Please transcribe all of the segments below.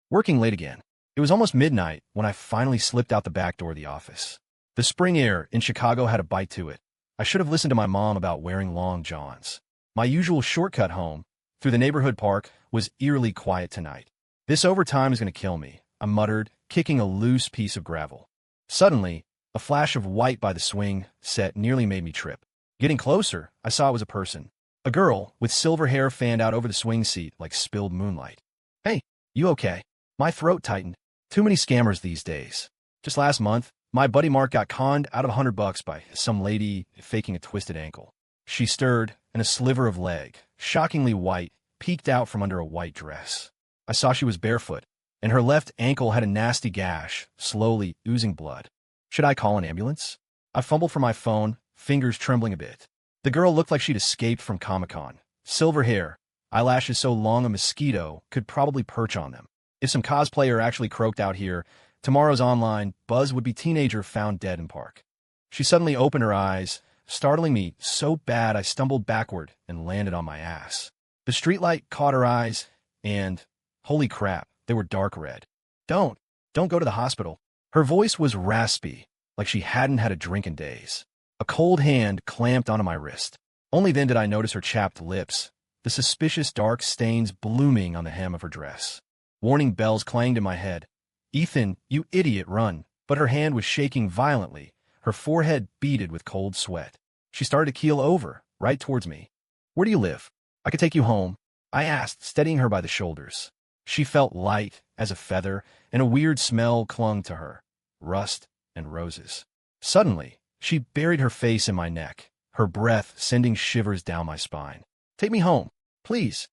Working late again. It was almost midnight when I finally slipped out the back door of the office. The spring air in Chicago had a bite to it. I should have listened to my mom about wearing long johns. My usual shortcut home, through the neighborhood park, was eerily quiet tonight. This overtime is going to kill me, I muttered, kicking a loose piece of gravel. Suddenly, a flash of white by the swing set nearly made me trip. Getting closer, I saw it was a person. A girl with silver hair fanned out over the swing seat like spilled moonlight. Hey, you okay? My throat tightened. Too many scammers these days. Just last month, my buddy Mark got conned out of $100 by some lady faking a twisted ankle. She stirred, and a sliver of leg, shockingly white, peeked out from under a white dress. I saw she was barefoot, and her left ankle had a nasty gash, slowly oozing blood. Should I call an ambulance? I fumbled for my phone, fingers trembling a bit. The girl looked like she'd escaped from Comic-Con. Silver hair, eyelashes so long a mosquito could probably perch on them. If some cosplayer actually croaked out here, tomorrow's online buzz would be teenager found dead in park. She suddenly opened her eyes, startling me so bad I stumbled backward and landed on my ass. The streetlight caught her eyes, and, holy crap, they were dark red. Don't go to the hospital. Her voice was raspy, like she hadn't had a drink in days. A cold hand clamped onto my wrist. Only then did I notice her chapped lips, the suspicious dark stains blooming on the hem of her dress. Warning bells clanged in my head. Ethan, you idiot, run. But her hand was shaking violently, her forehead beaded with cold sweat. She started to keel over, right towards me. Where do you live? I could take you home, I asked, steadying her by the shoulders. She felt light as a feather, and a weird smell clung to her. Rust and roses. Suddenly, she buried her face in my neck, her breath sending shivers down my spine. Take me home, please.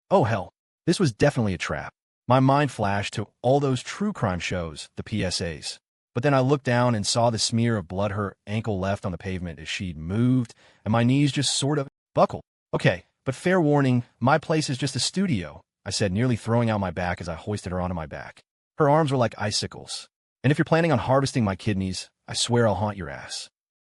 Oh hell, this was definitely a trap. My mind flashed to all those true crime shows, the PSAs. But then I looked down and saw the smear of blood her ankle left on the pavement as she'd moved, and my knees just sort of buckled. Okay, but fair warning, my place is just a studio, I said, nearly throwing out my back as I hoisted her onto my back. Her arms were like icicles. And if you're planning on harvesting my kidneys, I swear I'll haunt your ass.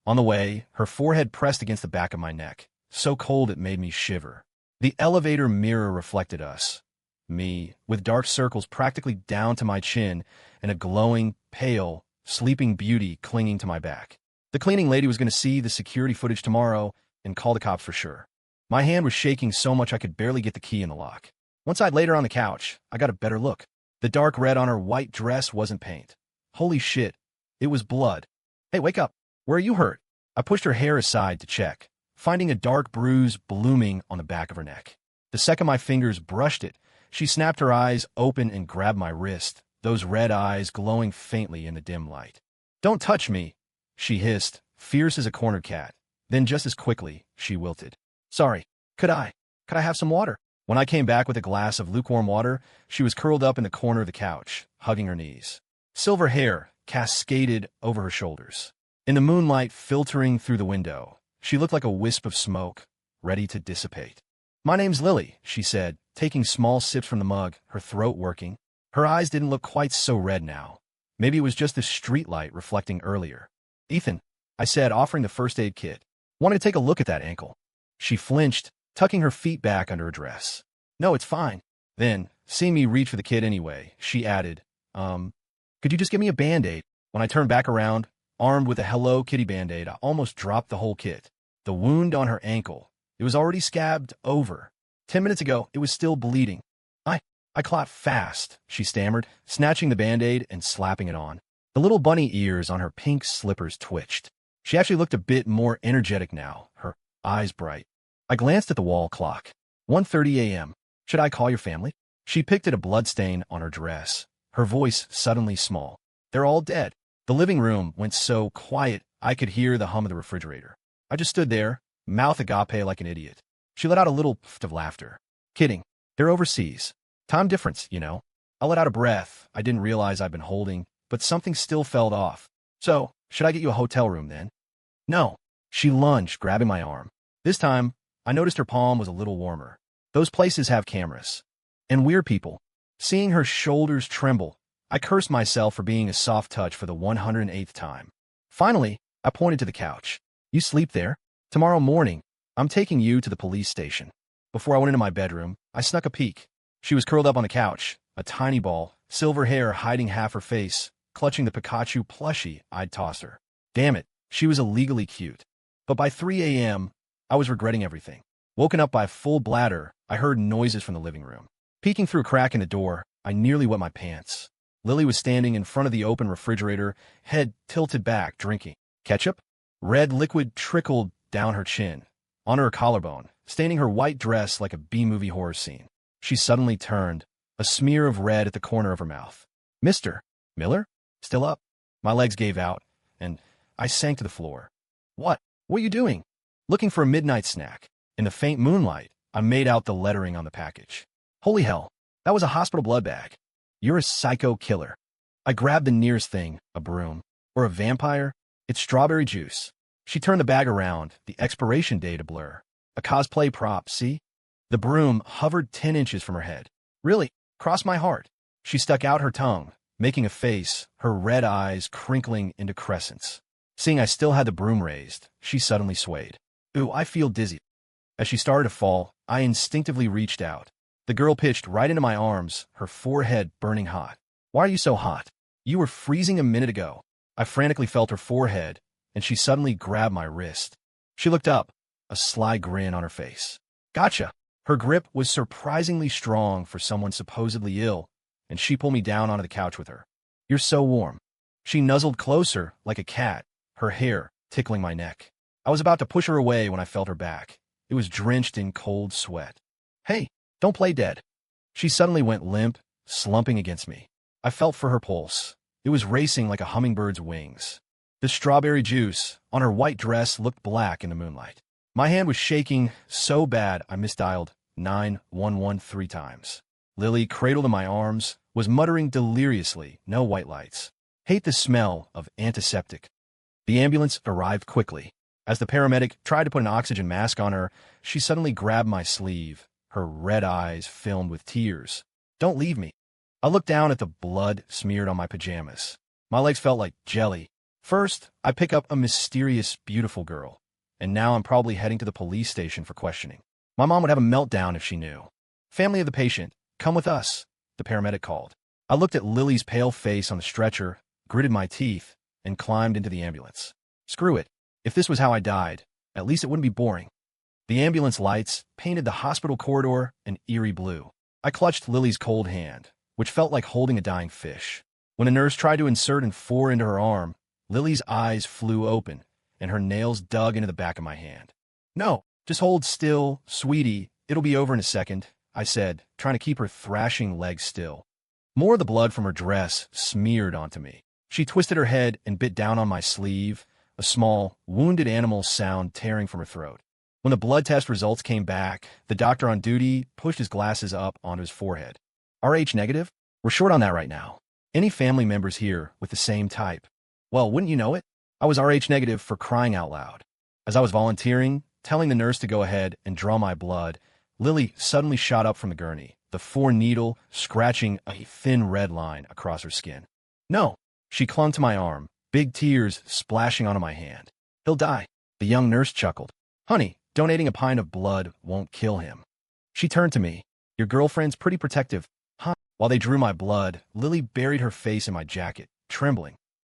On the way, her forehead pressed against the back of my neck, so cold it made me shiver. The elevator mirror reflected us. Me, with dark circles practically down to my chin, and a glowing, pale, sleeping beauty clinging to my back. The cleaning lady was going to see the security footage tomorrow and call the cops for sure. My hand was shaking so much I could barely get the key in the lock. Once I'd laid her on the couch, I got a better look. The dark red on her white dress wasn't paint. Holy shit, it was blood. Hey, wake up. Where are you hurt? I pushed her hair aside to check, finding a dark bruise blooming on the back of her neck. The second my fingers brushed it, she snapped her eyes open and grabbed my wrist, those red eyes glowing faintly in the dim light. Don't touch me, she hissed, fierce as a cornered cat. Then just as quickly, she wilted. Sorry, could I have some water? When I came back with a glass of lukewarm water, she was curled up in the corner of the couch, hugging her knees. Silver hair cascaded over her shoulders. In the moonlight filtering through the window, she looked like a wisp of smoke, ready to dissipate. My name's Lily, she said, taking small sips from the mug, her throat working. Her eyes didn't look quite so red now. Maybe it was just the streetlight reflecting earlier. Ethan, I said, offering the first aid kit. Wanted to take a look at that ankle. She flinched, tucking her feet back under her dress. No, it's fine. Then, seeing me reach for the kit anyway, she added, could you just give me a Band-Aid? When I turned back around, armed with a Hello Kitty Band-Aid, I almost dropped the whole kit. The wound on her ankle, it was already scabbed over. 10 minutes ago, it was still bleeding. I clapped fast, she stammered, snatching the Band-Aid and slapping it on. The little bunny ears on her pink slippers twitched. She actually looked a bit more energetic now, her eyes bright. I glanced at the wall clock. 1:30 a.m. Should I call your family? She picked at a bloodstain on her dress, her voice suddenly small. They're all dead. The living room went so quiet I could hear the hum of the refrigerator. I just stood there, mouth agape like an idiot. She let out a little puff of laughter. Kidding. They're overseas. Time difference, you know. I let out a breath I didn't realize I'd been holding, but something still felt off. So, should I get you a hotel room then? No. She lunged, grabbing my arm. This time, I noticed her palm was a little warmer. Those places have cameras. And we're people. Seeing her shoulders tremble, I cursed myself for being a soft touch for the 108th time. Finally, I pointed to the couch. You sleep there? Tomorrow morning, I'm taking you to the police station. Before I went into my bedroom, I snuck a peek. She was curled up on the couch, a tiny ball, silver hair hiding half her face, clutching the Pikachu plushie I'd tossed her. Damn it, she was illegally cute. But by 3 a.m., I was regretting everything. Woken up by a full bladder, I heard noises from the living room. Peeking through a crack in the door, I nearly wet my pants. Lily was standing in front of the open refrigerator, head tilted back, drinking. Ketchup? Red liquid trickled down her chin, onto her collarbone, staining her white dress like a B-movie horror scene. She suddenly turned, a smear of red at the corner of her mouth. Mr. Miller? Still up? My legs gave out, and I sank to the floor. What? What are you doing? Looking for a midnight snack. In the faint moonlight, I made out the lettering on the package. Holy hell, that was a hospital blood bag. You're a psycho killer. I grabbed the nearest thing, a broom. Or a vampire? It's strawberry juice. She turned the bag around, the expiration date a blur. A cosplay prop, see? The broom hovered 10 inches from her head. Really? Cross my heart. She stuck out her tongue, making a face, her red eyes crinkling into crescents. Seeing I still had the broom raised, she suddenly swayed. Ooh, I feel dizzy. As she started to fall, I instinctively reached out. The girl pitched right into my arms, her forehead burning hot. Why are you so hot? You were freezing a minute ago. I frantically felt her forehead, and she suddenly grabbed my wrist. She looked up, a sly grin on her face. Gotcha. Her grip was surprisingly strong for someone supposedly ill, and she pulled me down onto the couch with her. You're so warm. She nuzzled closer, like a cat, her hair tickling my neck. I was about to push her away when I felt her back. It was drenched in cold sweat. Hey, don't play dead. She suddenly went limp, slumping against me. I felt for her pulse. It was racing like a hummingbird's wings. The strawberry juice on her white dress looked black in the moonlight. My hand was shaking so bad I misdialed 911 3 times. Lily, cradled in my arms, was muttering deliriously, no white lights. Hate the smell of antiseptic. The ambulance arrived quickly. As the paramedic tried to put an oxygen mask on her, she suddenly grabbed my sleeve, her red eyes filmed with tears. Don't leave me. I looked down at the blood smeared on my pajamas. My legs felt like jelly. First, I pick up a mysterious, beautiful girl, and now I'm probably heading to the police station for questioning. My mom would have a meltdown if she knew. Family of the patient, come with us, the paramedic called. I looked at Lily's pale face on the stretcher, gritted my teeth, and climbed into the ambulance. Screw it. If this was how I died, at least it wouldn't be boring. The ambulance lights painted the hospital corridor an eerie blue. I clutched Lily's cold hand, which felt like holding a dying fish. When a nurse tried to insert an 4 into her arm, Lily's eyes flew open, and her nails dug into the back of my hand. No, just hold still, sweetie. It'll be over in a second, I said, trying to keep her thrashing legs still. More of the blood from her dress smeared onto me. She twisted her head and bit down on my sleeve, a small, wounded animal sound tearing from her throat. When the blood test results came back, the doctor on duty pushed his glasses up onto his forehead. Rh negative? We're short on that right now. Any family members here with the same type? Well, wouldn't you know it? I was Rh negative for crying out loud. As I was volunteering, telling the nurse to go ahead and draw my blood, Lily suddenly shot up from the gurney, the 4-needle scratching a thin red line across her skin. No, she clung to my arm, big tears splashing onto my hand. He'll die. The young nurse chuckled. Honey, donating a pint of blood won't kill him. She turned to me. Your girlfriend's pretty protective, huh? While they drew my blood, Lily buried her face in my jacket, trembling.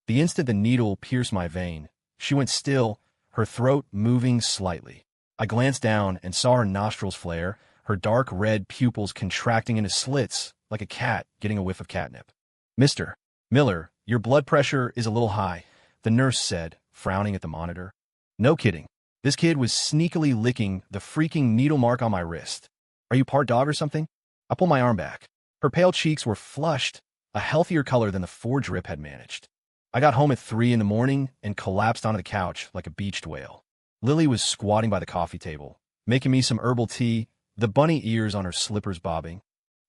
The instant the needle pierced my vein, she went still, her throat moving slightly. I glanced down and saw her nostrils flare, her dark red pupils contracting into slits like a cat getting a whiff of catnip. Mr. Miller, your blood pressure is a little high, the nurse said, frowning at the monitor. No kidding. This kid was sneakily licking the freaking needle mark on my wrist. Are you part dog or something? I pulled my arm back. Her pale cheeks were flushed, a healthier color than the 4 drip had managed. I got home at 3 in the morning and collapsed onto the couch like a beached whale. Lily was squatting by the coffee table, making me some herbal tea, the bunny ears on her slippers bobbing.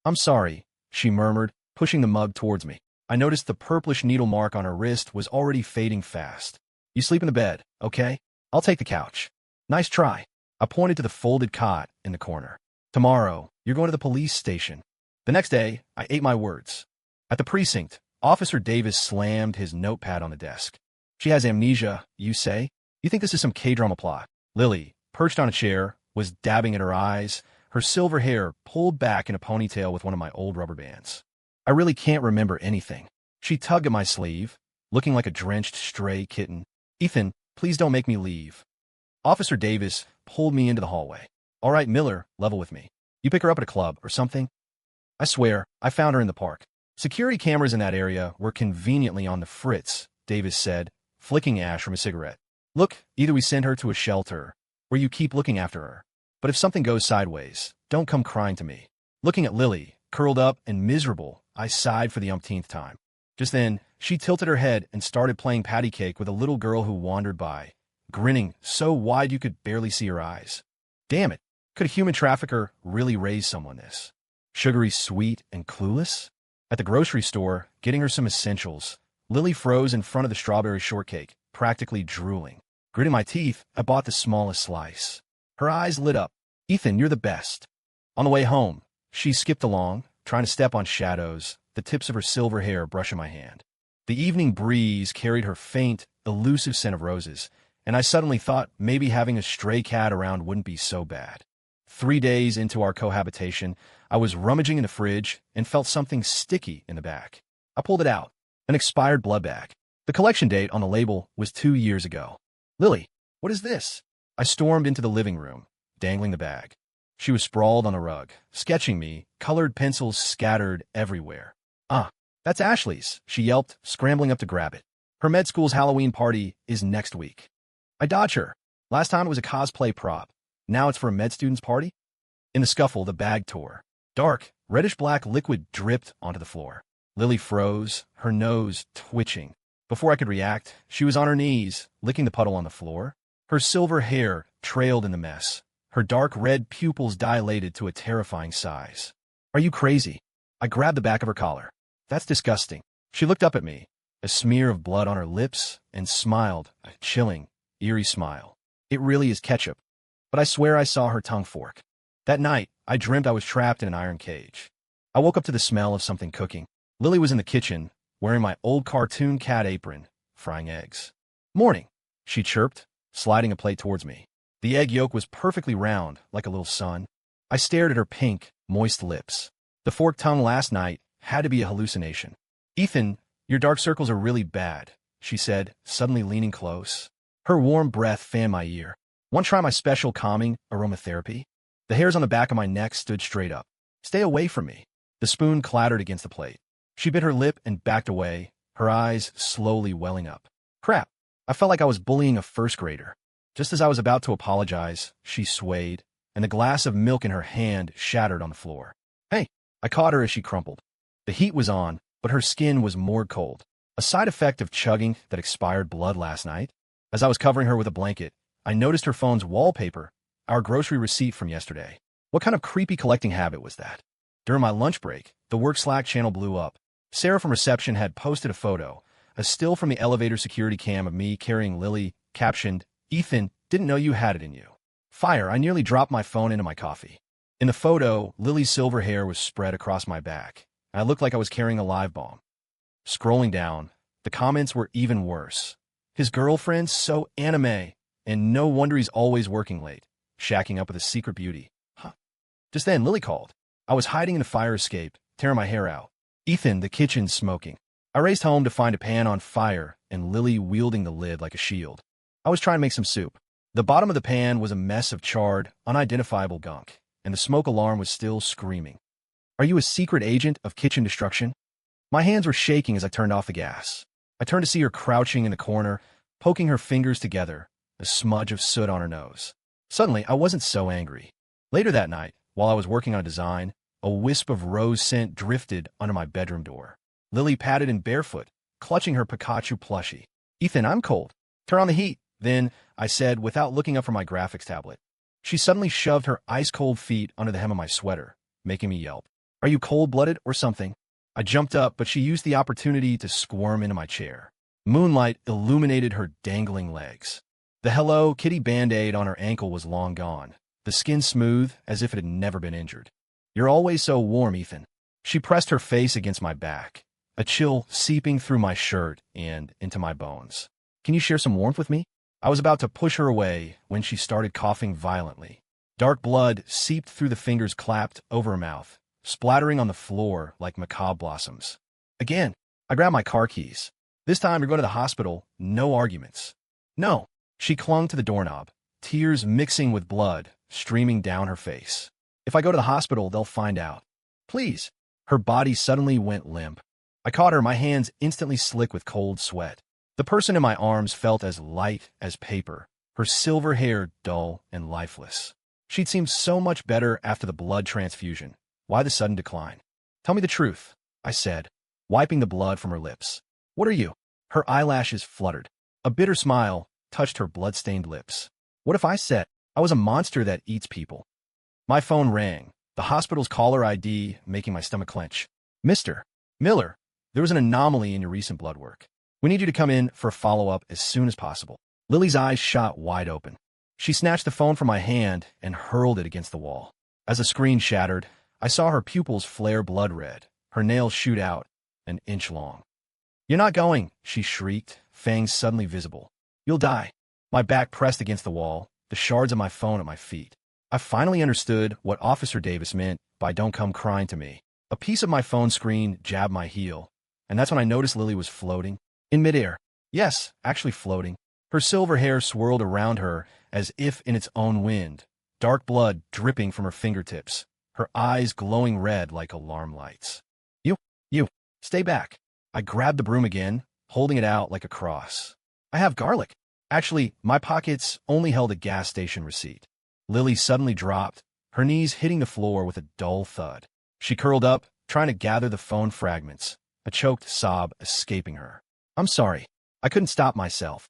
I'm sorry, she murmured, pushing the mug towards me. I noticed the purplish needle mark on her wrist was already fading fast. You sleep in the bed, okay? I'll take the couch. Nice try. I pointed to the folded cot in the corner. Tomorrow, you're going to the police station. The next day, I ate my words. At the precinct, Officer Davis slammed his notepad on the desk. She has amnesia, you say? You think this is some K-drama plot? Lily, perched on a chair, was dabbing at her eyes, her silver hair pulled back in a ponytail with one of my old rubber bands. I really can't remember anything. She tugged at my sleeve, looking like a drenched stray kitten. Ethan, please don't make me leave. Officer Davis pulled me into the hallway. All right, Miller, level with me. You pick her up at a club or something? I swear, I found her in the park. Security cameras in that area were conveniently on the fritz, Davis said, flicking ash from a cigarette. Look, either we send her to a shelter, or you keep looking after her. But if something goes sideways, don't come crying to me. Looking at Lily, curled up and miserable, I sighed for the umpteenth time. Just then, she tilted her head and started playing patty cake with a little girl who wandered by, grinning so wide you could barely see her eyes. Damn it, could a human trafficker really raise someone this? Sugary, sweet, and clueless? At the grocery store, getting her some essentials, Lily froze in front of the strawberry shortcake, practically drooling. Gritting my teeth, I bought the smallest slice. Her eyes lit up. Ethan, you're the best. On the way home, she skipped along, trying to step on shadows, the tips of her silver hair brushing my hand. The evening breeze carried her faint, elusive scent of roses, and I suddenly thought maybe having a stray cat around wouldn't be so bad. 3 days into our cohabitation, I was rummaging in the fridge and felt something sticky in the back. I pulled it out, an expired blood bag. The collection date on the label was 2 years ago. Lily, what is this? I stormed into the living room, dangling the bag. She was sprawled on a rug, sketching me, colored pencils scattered everywhere. Ah, that's Ashley's, she yelped, scrambling up to grab it. Her med school's Halloween party is next week. I dodged her. Last time it was a cosplay prop. Now it's for a med student's party? In the scuffle, the bag tore. Dark, reddish-black liquid dripped onto the floor. Lily froze, her nose twitching. Before I could react, she was on her knees, licking the puddle on the floor. Her silver hair trailed in the mess. Her dark red pupils dilated to a terrifying size. Are you crazy? I grabbed the back of her collar. That's disgusting. She looked up at me, a smear of blood on her lips, and smiled, a chilling, eerie smile. It really is ketchup. But I swear I saw her tongue fork. That night, I dreamt I was trapped in an iron cage. I woke up to the smell of something cooking. Lily was in the kitchen, wearing my old cartoon cat apron, frying eggs. Morning, she chirped, sliding a plate towards me. The egg yolk was perfectly round, like a little sun. I stared at her pink, moist lips. The forked tongue last night had to be a hallucination. Ethan, your dark circles are really bad, she said, suddenly leaning close. Her warm breath fanned my ear. Want to try my special calming aromatherapy? The hairs on the back of my neck stood straight up. Stay away from me. The spoon clattered against the plate. She bit her lip and backed away, her eyes slowly welling up. Crap, I felt like I was bullying a first grader. Just as I was about to apologize, she swayed, and the glass of milk in her hand shattered on the floor. Hey, I caught her as she crumpled. The heat was on, but her skin was more cold, a side effect of chugging that expired blood last night. As I was covering her with a blanket, I noticed her phone's wallpaper, our grocery receipt from yesterday. What kind of creepy collecting habit was that? During my lunch break, the work Slack channel blew up. Sarah from reception had posted a photo, a still from the elevator security cam of me carrying Lily, captioned, Ethan, didn't know you had it in you. Fire, I nearly dropped my phone into my coffee. In the photo, Lily's silver hair was spread across my back, and I looked like I was carrying a live bomb. Scrolling down, the comments were even worse. His girlfriend's so anime, and no wonder he's always working late, shacking up with a secret beauty. Huh. Just then, Lily called. I was hiding in the fire escape, tearing my hair out. Ethan, the kitchen's smoking. I raced home to find a pan on fire and Lily wielding the lid like a shield. I was trying to make some soup. The bottom of the pan was a mess of charred, unidentifiable gunk, and the smoke alarm was still screaming. Are you a secret agent of kitchen destruction? My hands were shaking as I turned off the gas. I turned to see her crouching in the corner, poking her fingers together, a smudge of soot on her nose. Suddenly, I wasn't so angry. Later that night, while I was working on a design, a wisp of rose scent drifted under my bedroom door. Lily padded in barefoot, clutching her Pikachu plushie. Ethan, I'm cold. Turn on the heat. Then, I said, without looking up from my graphics tablet. She suddenly shoved her ice-cold feet under the hem of my sweater, making me yelp. Are you cold-blooded or something? I jumped up, but she used the opportunity to squirm into my chair. Moonlight illuminated her dangling legs. The Hello Kitty Band-Aid on her ankle was long gone, the skin smooth as if it had never been injured. You're always so warm, Ethan. She pressed her face against my back, a chill seeping through my shirt and into my bones. Can you share some warmth with me? I was about to push her away when she started coughing violently. Dark blood seeped through the fingers clapped over her mouth, splattering on the floor like macabre blossoms. Again, I grabbed my car keys. This time you're going to the hospital, no arguments. No. She clung to the doorknob, tears mixing with blood streaming down her face. If I go to the hospital, they'll find out. Please. Her body suddenly went limp. I caught her, my hands instantly slick with cold sweat. The person in my arms felt as light as paper, her silver hair dull and lifeless. She'd seemed so much better after the blood transfusion. Why the sudden decline? Tell me the truth, I said, wiping the blood from her lips. What are you? Her eyelashes fluttered. A bitter smile touched her blood-stained lips. What if I said I was a monster that eats people? My phone rang, the hospital's caller ID making my stomach clench. Mr. Miller, there was an anomaly in your recent blood work. We need you to come in for a follow-up as soon as possible. Lily's eyes shot wide open. She snatched the phone from my hand and hurled it against the wall. As the screen shattered, I saw her pupils flare blood red, her nails shoot out, an inch long. You're not going, she shrieked, fangs suddenly visible. You'll die. My back pressed against the wall, the shards of my phone at my feet. I finally understood what Officer Davis meant by "don't come crying to me." A piece of my phone screen jabbed my heel, and that's when I noticed Lily was floating in midair. Yes, actually floating. Her silver hair swirled around her as if in its own wind, dark blood dripping from her fingertips, her eyes glowing red like alarm lights. You, stay back. I grabbed the broom again, holding it out like a cross. I have garlic. Actually, my pockets only held a gas station receipt. Lily suddenly dropped, her knees hitting the floor with a dull thud. She curled up, trying to gather the phone fragments, a choked sob escaping her. I'm sorry. I couldn't stop myself.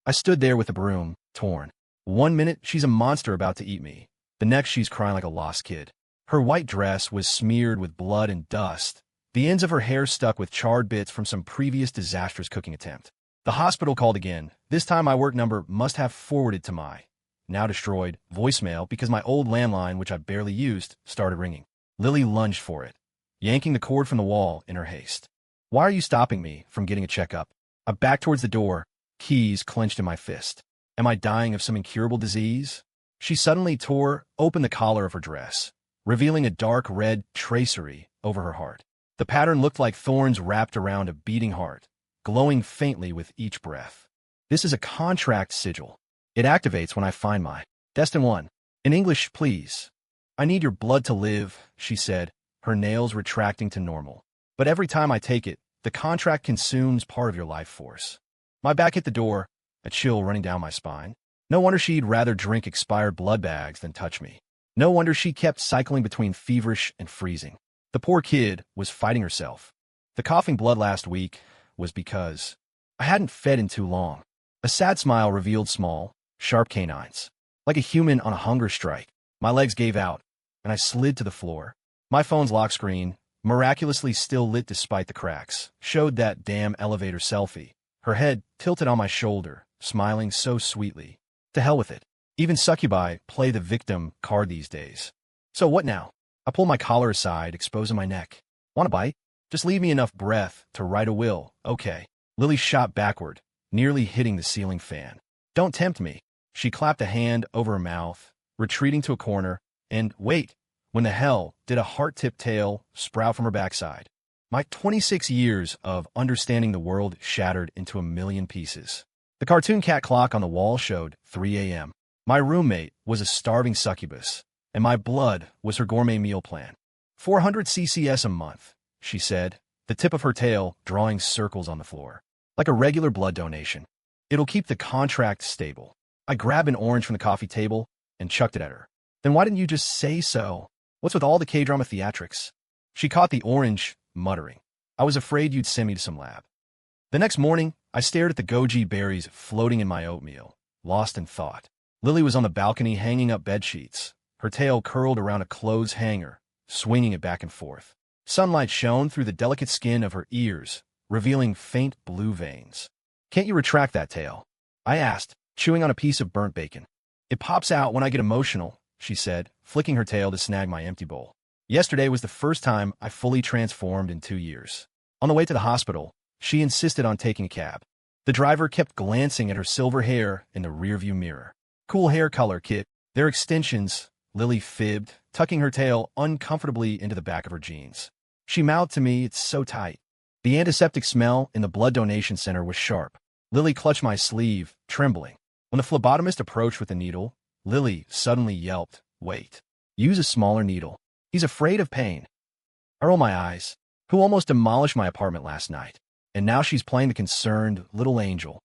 I stood there with the broom, torn. 1 minute, she's a monster about to eat me. The next, she's crying like a lost kid. Her white dress was smeared with blood and dust, the ends of her hair stuck with charred bits from some previous disastrous cooking attempt. The hospital called again. This time my work number must have forwarded to my, now destroyed, voicemail because my old landline, which I barely used, started ringing. Lily lunged for it, yanking the cord from the wall in her haste. Why are you stopping me from getting a checkup? I backed towards the door, keys clenched in my fist. Am I dying of some incurable disease? She suddenly tore open the collar of her dress, revealing a dark red tracery over her heart. The pattern looked like thorns wrapped around a beating heart, glowing faintly with each breath. This is a contract sigil. It activates when I find my destined one. In English, please. I need your blood to live, she said, her nails retracting to normal. But every time I take it, the contract consumes part of your life force. My back hit the door, a chill running down my spine. No wonder she'd rather drink expired blood bags than touch me. No wonder she kept cycling between feverish and freezing. The poor kid was fighting herself. The coughing blood last week was because I hadn't fed in too long. A sad smile revealed small, sharp canines. Like a human on a hunger strike, my legs gave out, and I slid to the floor. My phone's lock screen, miraculously still lit despite the cracks, showed that damn elevator selfie, her head tilted on my shoulder, smiling so sweetly. To hell with it. Even succubi play the victim card these days. So what now? I pulled my collar aside, exposing my neck. Want a bite? Just leave me enough breath to write a will, okay. Lily shot backward, nearly hitting the ceiling fan. Don't tempt me. She clapped a hand over her mouth, retreating to a corner, and wait, when the hell did a heart-tipped tail sprout from her backside? My 26 years of understanding the world shattered into a million pieces. The cartoon cat clock on the wall showed 3 a.m. My roommate was a starving succubus, and my blood was her gourmet meal plan. 400 CCS a month, she said, the tip of her tail drawing circles on the floor. Like a regular blood donation. It'll keep the contract stable. I grabbed an orange from the coffee table and chucked it at her. Then why didn't you just say so? What's with all the K-drama theatrics? She caught the orange, muttering. I was afraid you'd send me to some lab. The next morning, I stared at the goji berries floating in my oatmeal, lost in thought. Lily was on the balcony hanging up bedsheets, her tail curled around a clothes hanger, swinging it back and forth. Sunlight shone through the delicate skin of her ears, revealing faint blue veins. Can't you retract that tail? I asked, chewing on a piece of burnt bacon. It pops out when I get emotional, she said, flicking her tail to snag my empty bowl. Yesterday was the first time I fully transformed in 2 years. On the way to the hospital, she insisted on taking a cab. The driver kept glancing at her silver hair in the rearview mirror. Cool hair color, kid. They're extensions, Lily fibbed, tucking her tail uncomfortably into the back of her jeans. She mouthed to me, "It's so tight." The antiseptic smell in the blood donation center was sharp. Lily clutched my sleeve, trembling. When the phlebotomist approached with the needle, Lily suddenly yelped, "Wait. Use a smaller needle. He's afraid of pain." I roll my eyes. Who almost demolished my apartment last night? And now she's playing the concerned little angel.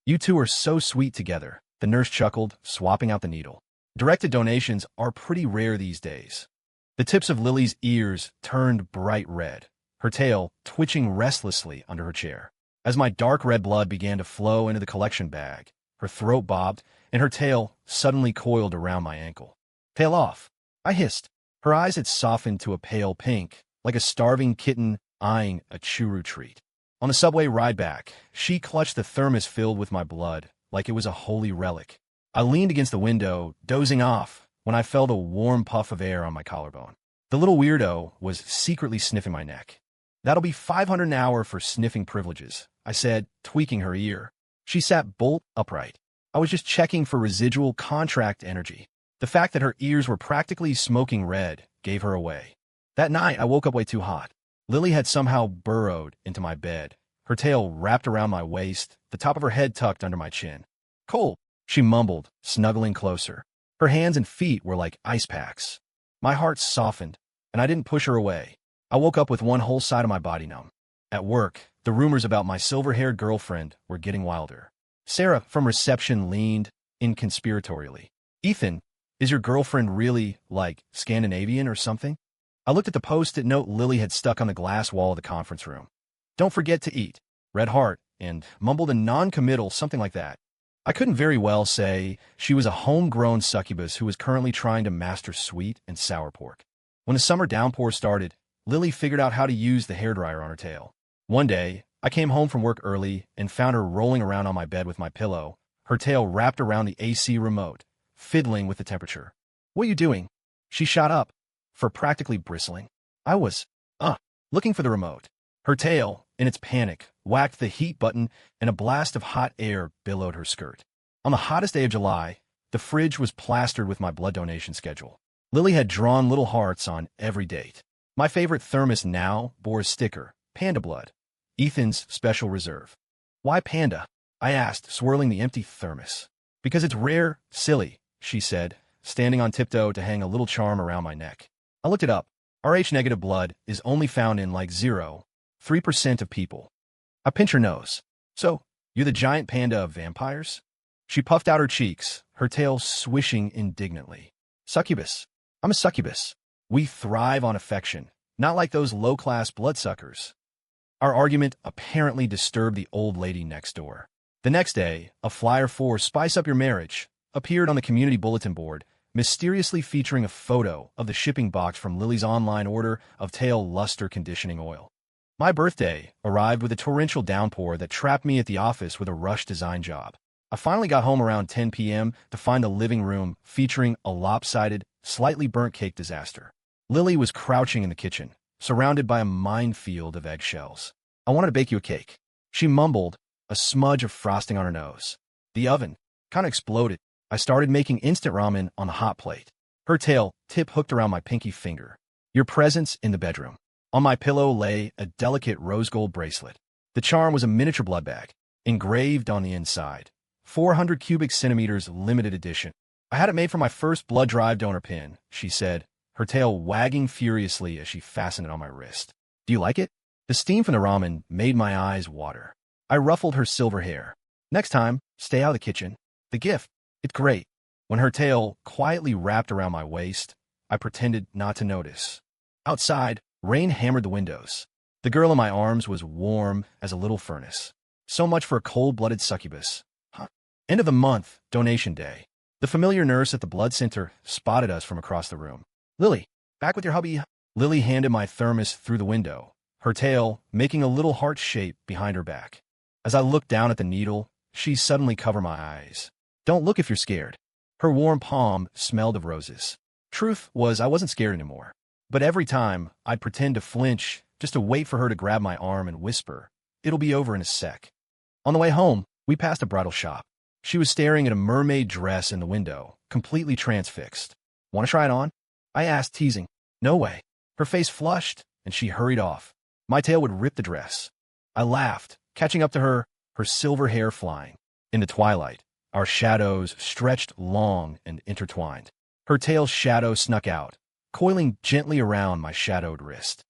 "You two are so sweet together," the nurse chuckled, swapping out the needle. Directed donations are pretty rare these days. The tips of Lily's ears turned bright red, her tail twitching restlessly under her chair. As my dark red blood began to flow into the collection bag, her throat bobbed, and her tail suddenly coiled around my ankle. "Tail off," I hissed. Her eyes had softened to a pale pink, like a starving kitten eyeing a churu treat. On the subway ride back, she clutched the thermos filled with my blood like it was a holy relic. I leaned against the window, dozing off, when I felt a warm puff of air on my collarbone. The little weirdo was secretly sniffing my neck. "That'll be 500 an hour for sniffing privileges," I said, tweaking her ear. She sat bolt upright. I was just checking for residual contract energy. The fact that her ears were practically smoking red gave her away. That night, I woke up way too hot. Lily had somehow burrowed into my bed, her tail wrapped around my waist, the top of her head tucked under my chin. "Cold," she mumbled, snuggling closer. Her hands and feet were like ice packs. My heart softened, and I didn't push her away. I woke up with one whole side of my body numb. At work, the rumors about my silver-haired girlfriend were getting wilder. Sarah from reception leaned in conspiratorially. "Ethan, is your girlfriend really, like, Scandinavian or something?" I looked at the post-it note Lily had stuck on the glass wall of the conference room. "Don't forget to eat," red heart, and mumbled a non-committal something like that. I couldn't very well say she was a homegrown succubus who was currently trying to master sweet and sour pork. When the summer downpour started, Lily figured out how to use the hairdryer on her tail. One day, I came home from work early and found her rolling around on my bed with my pillow, her tail wrapped around the AC remote, fiddling with the temperature. "What are you doing?" She shot up, for practically bristling. I was, looking for the remote. Her tail, in its panic, whacked the heat button and a blast of hot air billowed her skirt. On the hottest day of July, the fridge was plastered with my blood donation schedule. Lily had drawn little hearts on every date. My favorite thermos now bore a sticker, Panda Blood, Ethan's special reserve. "Why Panda?" I asked, swirling the empty thermos. "Because it's rare, silly," she said, standing on tiptoe to hang a little charm around my neck. I looked it up. Rh-negative blood is only found in like 0.3% of people. I pinched her nose. "So, you're the giant panda of vampires?" She puffed out her cheeks, her tail swishing indignantly. "Succubus. I'm a succubus. We thrive on affection, not like those low-class bloodsuckers." Our argument apparently disturbed the old lady next door. The next day, a flyer for Spice Up Your Marriage appeared on the community bulletin board, mysteriously featuring a photo of the shipping box from Lily's online order of tail luster conditioning oil. My birthday arrived with a torrential downpour that trapped me at the office with a rush design job. I finally got home around 10 p.m. to find the living room featuring a lopsided, slightly burnt cake disaster. Lily was crouching in the kitchen, surrounded by a minefield of eggshells. "I wanted to bake you a cake," she mumbled, a smudge of frosting on her nose. The oven kind of exploded. I started making instant ramen on the hot plate. Her tail tip hooked around my pinky finger. Your presence in the bedroom. On my pillow lay a delicate rose gold bracelet. The charm was a miniature blood bag, engraved on the inside. 400 cubic centimeters limited edition. "I had it made for my first blood drive donor pin," she said, her tail wagging furiously as she fastened it on my wrist. "Do you like it?" The steam from the ramen made my eyes water. I ruffled her silver hair. "Next time, stay out of the kitchen." The gift. "It's great." When her tail quietly wrapped around my waist, I pretended not to notice. Outside, rain hammered the windows. The girl in my arms was warm as a little furnace. So much for a cold-blooded succubus. End of the month, donation day. The familiar nurse at the blood center spotted us from across the room. "Lily, back with your hubby." Lily handed my thermos through the window, her tail making a little heart shape behind her back. As I looked down at the needle, she suddenly covered my eyes. "Don't look if you're scared." Her warm palm smelled of roses. Truth was, I wasn't scared anymore. But every time, I'd pretend to flinch just to wait for her to grab my arm and whisper, "It'll be over in a sec." On the way home, we passed a bridal shop. She was staring at a mermaid dress in the window, completely transfixed. Want to try it on? I asked, teasing. No way. Her face flushed, and she hurried off. My tail would rip the dress. I laughed, catching up to her, her silver hair flying. In the twilight, our shadows stretched long and intertwined. Her tail's shadow snuck out, coiling gently around my shadowed wrist.